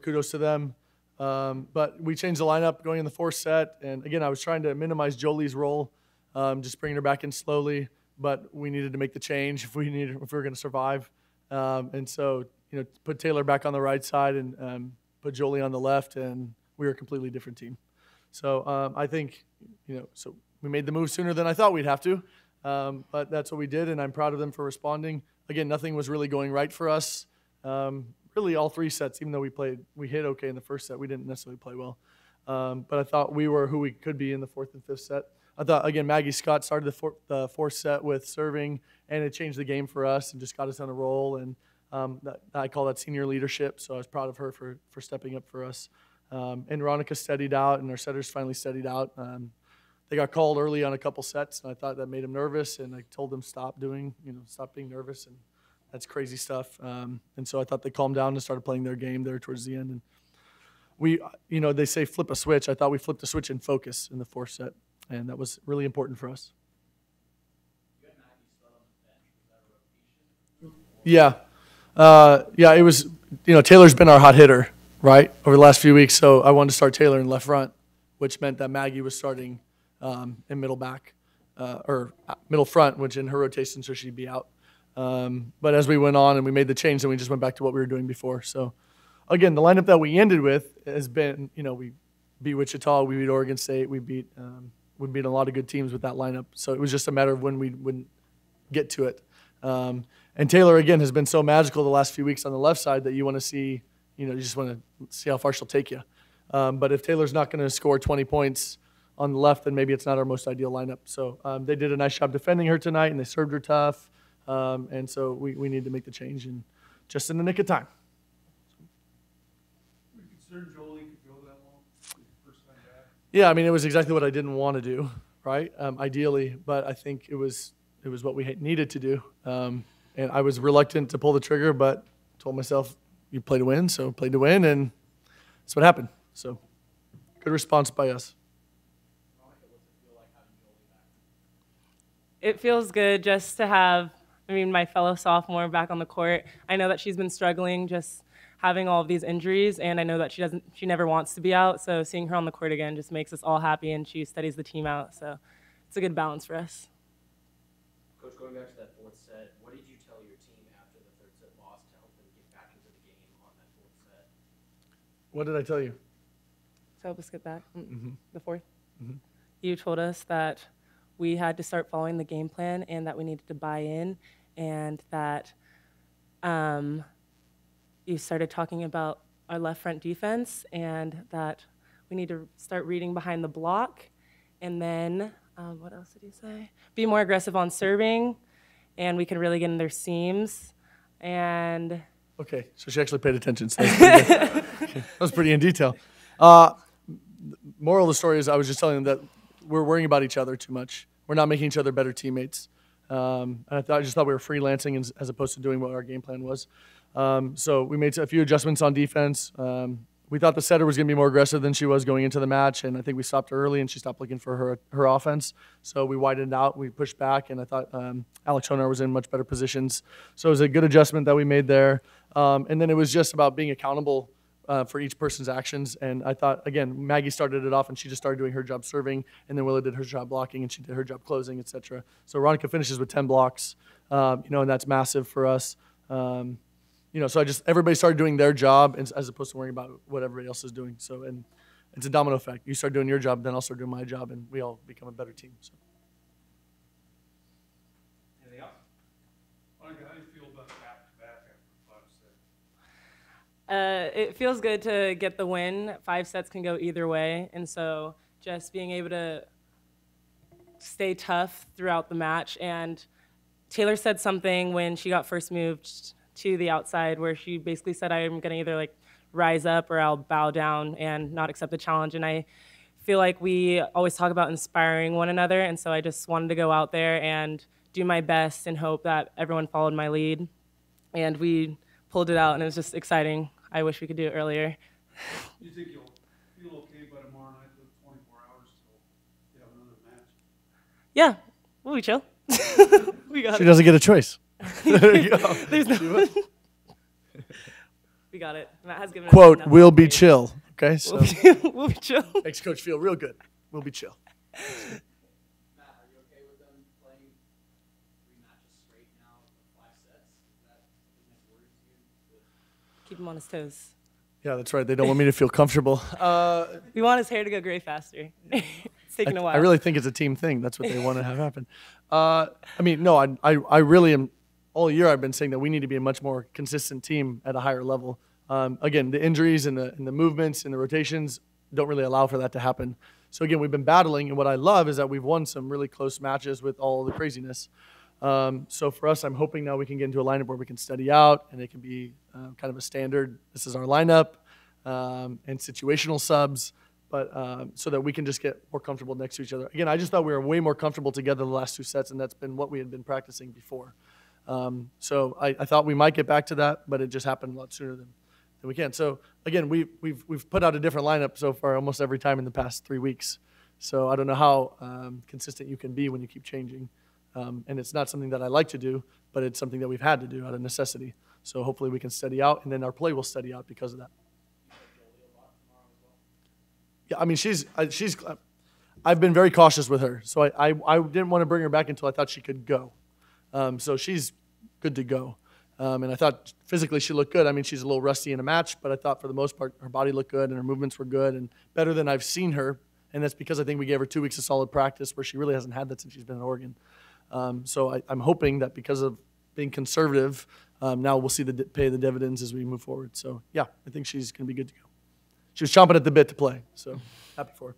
kudos to them. But we changed the lineup going in the fourth set, and again, I was trying to minimize Jolie's role, just bringing her back in slowly. But we needed to make the change if we were going to survive, and so put Taylor back on the right side and put Jolie on the left, and we were a completely different team. So I think so we made the move sooner than I thought we'd have to, but that's what we did, and I'm proud of them for responding. Again, nothing was really going right for us. Really, all three sets, even though we hit okay in the first set, we didn't necessarily play well. But I thought we were who we could be in the fourth and fifth set. I thought, again, Maggie Scott started the fourth set with serving, and it changed the game for us and just got us on a roll. And I call that senior leadership, so I was proud of her for stepping up for us. And Ronika steadied out, and our setters finally steadied out. They got called early on a couple sets, and I thought that made them nervous, and I told them stop being nervous, and that's crazy stuff. And so I thought they calmed down and started playing their game there towards the end. And we, they say flip a switch. I thought we flipped the switch in focus in the fourth set, and that was really important for us. Yeah. It was, Taylor's been our hot hitter, right, over the last few weeks. So I wanted to start Taylor in left front, which meant that Maggie was starting in middle back, or middle front, which in her rotation, so she'd be out. But as we went on and we made the change, then we just went back to what we were doing before. So, again, the lineup that we ended with has been, we beat Wichita, we beat Oregon State, we beat a lot of good teams with that lineup. So it was just a matter of when we would get to it. And Taylor, again, has been so magical the last few weeks on the left side that you want to see, you just want to see how far she'll take you. But if Taylor's not going to score 20 points on the left, then maybe it's not our most ideal lineup. So they did a nice job defending her tonight, and they served her tough. And so we need to make the change, and just in the nick of time. Were you concerned Jolie could go that long? First time back? Yeah, it was exactly what I didn't want to do, right? Ideally, but I think it was what we needed to do. And I was reluctant to pull the trigger, but told myself, you play to win, so played to win, and that's what happened. So good response by us. It feels good just to have, my fellow sophomore back on the court. I know that she's been struggling just having all of these injuries, and I know that she never wants to be out, so seeing her on the court again just makes us all happy, and she steadies the team out, so it's a good balance for us. Coach, going back to that fourth set, what did you tell your team after the third set loss to help them get back into the game on that fourth set? What did I tell you? To help us get back, the fourth? Mm-hmm. You told us that we had to start following the game plan and that we needed to buy in, and that you started talking about our left front defense and that we need to start reading behind the block. And then, what else did you say? Be more aggressive on serving, and we can really get in their seams. And okay, so she actually paid attention. So that was pretty in detail. Moral of the story is I was just telling them that we're worrying about each other too much. We're not making each other better teammates. And I just thought we were freelancing as opposed to doing what our game plan was. So we made a few adjustments on defense. We thought the setter was going to be more aggressive than she was going into the match, and I think we stopped her early, and she stopped looking for her offense. So we widened out, we pushed back, and I thought Alex Honar was in much better positions. So it was a good adjustment that we made there. And then it was just about being accountable for each person's actions. And I thought, again, Maggie started it off, and she just started doing her job serving, and then Willa did her job blocking, and she did her job closing, et cetera. So Ronika finishes with 10 blocks, and that's massive for us. So everybody started doing their job as opposed to worrying about what everybody else is doing. So, and it's a domino effect. You start doing your job, then I'll start doing my job, and we all become a better team. So. Anything else? Monica, how do you feel about back-to-back after 5 sets? It feels good to get the win. 5 sets can go either way, and so just being able to stay tough throughout the match. And Taylor said something when she got first moved to the outside where she basically said, I'm going to either rise up or I'll bow down and not accept the challenge. And I feel like we always talk about inspiring one another, and so I just wanted to go out there and do my best and hope that everyone followed my lead. And we pulled it out, and it was just exciting. I wish we could do it earlier. Do you think you'll feel okay by tomorrow night, the 24 hours till you have another match? Yeah, we'll be chill. We got she doesn't get a choice. There you go. There's no We got it. Matt has given us Quote, enough we'll be updates. chill. Okay, so We'll be chill. makes Coach feel real good. We'll be chill. Matt, are you okay with them playing 3 matches straight now, 5 sets? Is that something that worries you? Keep him on his toes. Yeah, that's right. They don't want me to feel comfortable. We want his hair to go gray faster. It's taking a while. I really think it's a team thing. That's what they want to have happen. I mean, no, I really am. All year I've been saying that we need to be a much more consistent team at a higher level. Again, the injuries and the movements and the rotations don't really allow for that to happen. So again, we've been battling, and what I love is that we've won some really close matches with all the craziness. So for us, I'm hoping now we can get into a lineup where we can study out, and it can be kind of a standard. This is our lineup, and situational subs, but so that we can just get more comfortable next to each other. Again, I just thought we were way more comfortable together the last 2 sets, and that's been what we had been practicing before. So I thought we might get back to that, but it just happened a lot sooner than we can. So again, we've put out a different lineup so far almost every time in the past 3 weeks. So I don't know how consistent you can be when you keep changing. And it's not something that I like to do, but it's something that we've had to do out of necessity. So hopefully we can steady out, and then our play will steady out because of that. Yeah, I mean, I've been very cautious with her. So I didn't want to bring her back until I thought she could go. So she's good to go. And I thought physically she looked good. I mean, she's a little rusty in a match, but I thought for the most part her body looked good and her movements were good and better than I've seen her. And that's because I think we gave her 2 weeks of solid practice where she really hasn't had that since she's been in Oregon. So I'm hoping that because of being conservative, now we'll see pay the dividends as we move forward. So, yeah, I think she's going to be good to go. She was chomping at the bit to play, so happy for her.